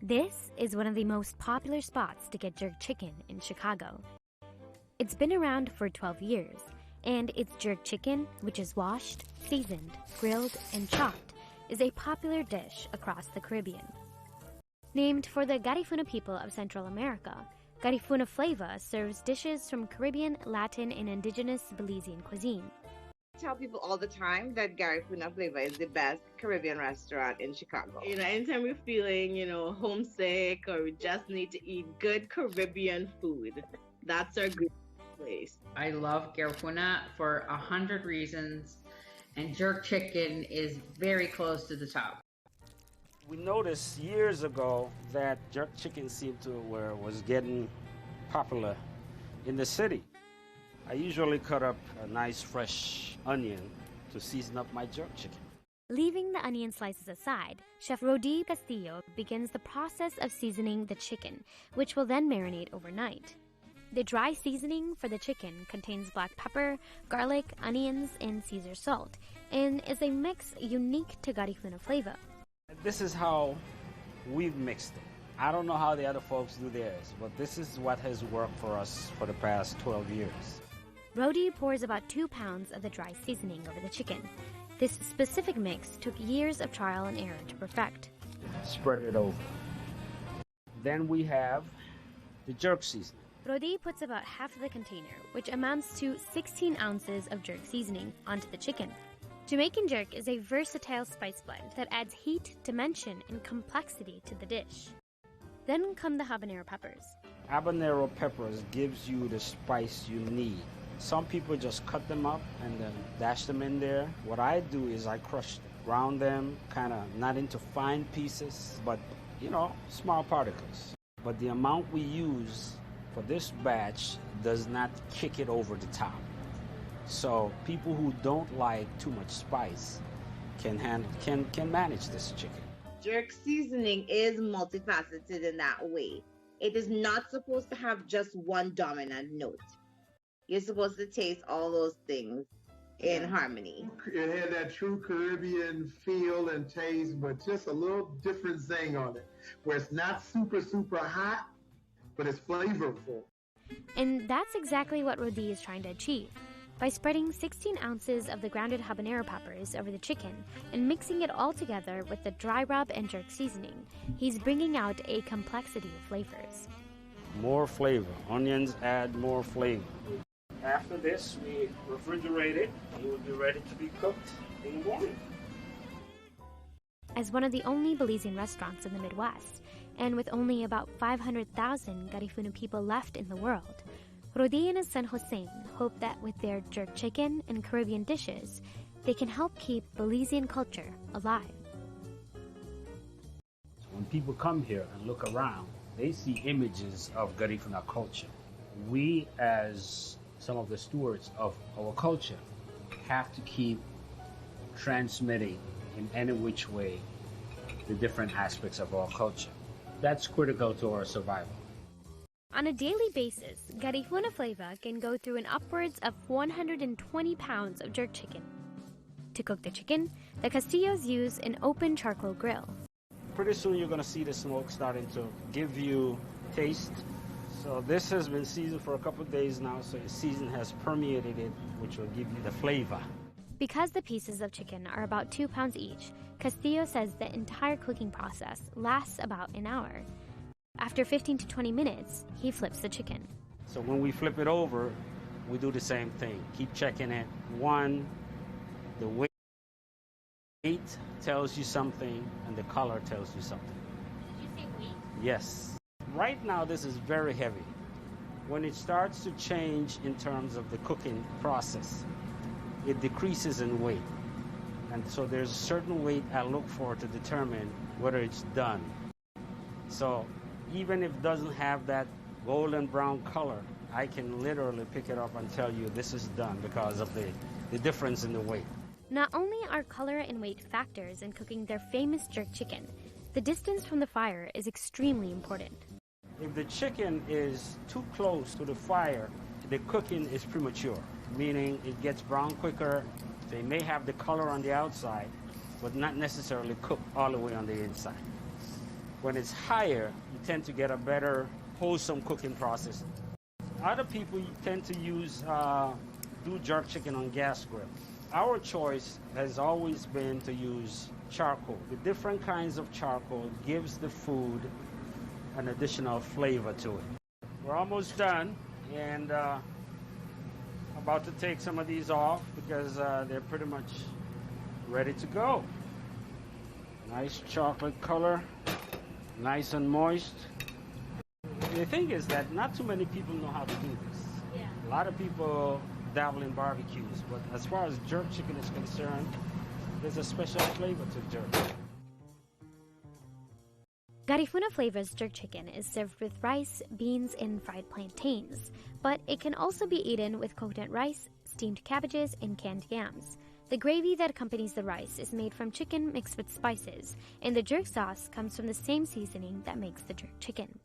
This is one of the most popular spots to get jerk chicken in Chicago. It's been around for 12 years, and its jerk chicken, which is washed, seasoned, grilled, and chopped, is a popular dish across the Caribbean. Named for the Garifuna people of Central America, Garifuna Flavor serves dishes from Caribbean, Latin, and indigenous Belizean cuisine. I tell people all the time that Garifuna Flavor is the best Caribbean restaurant in Chicago. Anytime we're feeling, homesick or we just need to eat good Caribbean food, that's our good place. I love Garifuna for 100 reasons, and jerk chicken is very close to the top. We noticed years ago that jerk chicken was getting popular in the city. I usually cut up a nice fresh onion to season up my jerk chicken. Leaving the onion slices aside, Chef Rodi Castillo begins the process of seasoning the chicken, which will then marinate overnight. The dry seasoning for the chicken contains black pepper, garlic, onions, and Caesar salt, and is a mix unique to Garifuna Flavor. This is how we've mixed it. I don't know how the other folks do theirs, but this is what has worked for us for the past 12 years. Rodi pours about 2 pounds of the dry seasoning over the chicken. This specific mix took years of trial and error to perfect. Spread it over. Then we have the jerk seasoning. Rodi puts about half of the container, which amounts to 16 ounces of jerk seasoning, onto the chicken. Jamaican jerk is a versatile spice blend that adds heat, dimension, and complexity to the dish. Then come the habanero peppers. Habanero peppers gives you the spice you need. Some people just cut them up and then dash them in there. What I do is I crush them, ground them, kind of not into fine pieces, but, small particles. But the amount we use for this batch does not kick it over the top. So people who don't like too much spice can manage this chicken. Jerk seasoning is multifaceted in that way. It is not supposed to have just one dominant note. You're supposed to taste all those things in harmony. It had that true Caribbean feel and taste, but just a little different zing on it, where it's not super, super hot, but it's flavorful. And that's exactly what Rodi is trying to achieve. By spreading 16 ounces of the grounded habanero peppers over the chicken and mixing it all together with the dry rub and jerk seasoning, he's bringing out a complexity of flavors. More flavor. Onions add more flavor. After this, we refrigerate it and it will be ready to be cooked in the morning. As one of the only Belizean restaurants in the Midwest, and with only about 500,000 Garifuna people left in the world, Rodi and his son Hossein hope that with their jerk chicken and Caribbean dishes, they can help keep Belizean culture alive. When people come here and look around, they see images of Garifuna culture. We, as some of the stewards of our culture, have to keep transmitting in any which way the different aspects of our culture. That's critical to our survival. On a daily basis, Garifuna Flavor can go through an upwards of 120 pounds of jerk chicken. To cook the chicken, the Castillos use an open charcoal grill. Pretty soon you're going to see the smoke starting to give you taste. So this has been seasoned for a couple of days now, so the season has permeated it, which will give you the flavor. Because the pieces of chicken are about 2 pounds each, Castillo says the entire cooking process lasts about an hour. After 15 to 20 minutes, he flips the chicken. So when we flip it over, we do the same thing. Keep checking it. One, the weight tells you something, and the color tells you something. Did you say weight? Yes. Right now, this is very heavy. When it starts to change in terms of the cooking process, it decreases in weight. And so there's a certain weight I look for to determine whether it's done. So even if it doesn't have that golden brown color, I can literally pick it up and tell you this is done because of the difference in the weight. Not only are color and weight factors in cooking their famous jerk chicken, the distance from the fire is extremely important. If the chicken is too close to the fire, the cooking is premature, meaning it gets brown quicker. They may have the color on the outside, but not necessarily cooked all the way on the inside. When it's higher, you tend to get a better, wholesome cooking process. Other people tend to do jerk chicken on gas grill. Our choice has always been to use charcoal. The different kinds of charcoal gives the food an additional flavor to it. We're almost done, and about to take some of these off because they're pretty much ready to go. Nice chocolate color, nice and moist. The thing is that not too many people know how to do this. Yeah. A lot of people dabble in barbecues, but as far as jerk chicken is concerned, there's a special flavor to jerk. Garifuna Flavors jerk chicken is served with rice, beans, and fried plantains, but it can also be eaten with coconut rice, steamed cabbages, and canned yams. The gravy that accompanies the rice is made from chicken mixed with spices, and the jerk sauce comes from the same seasoning that makes the jerk chicken.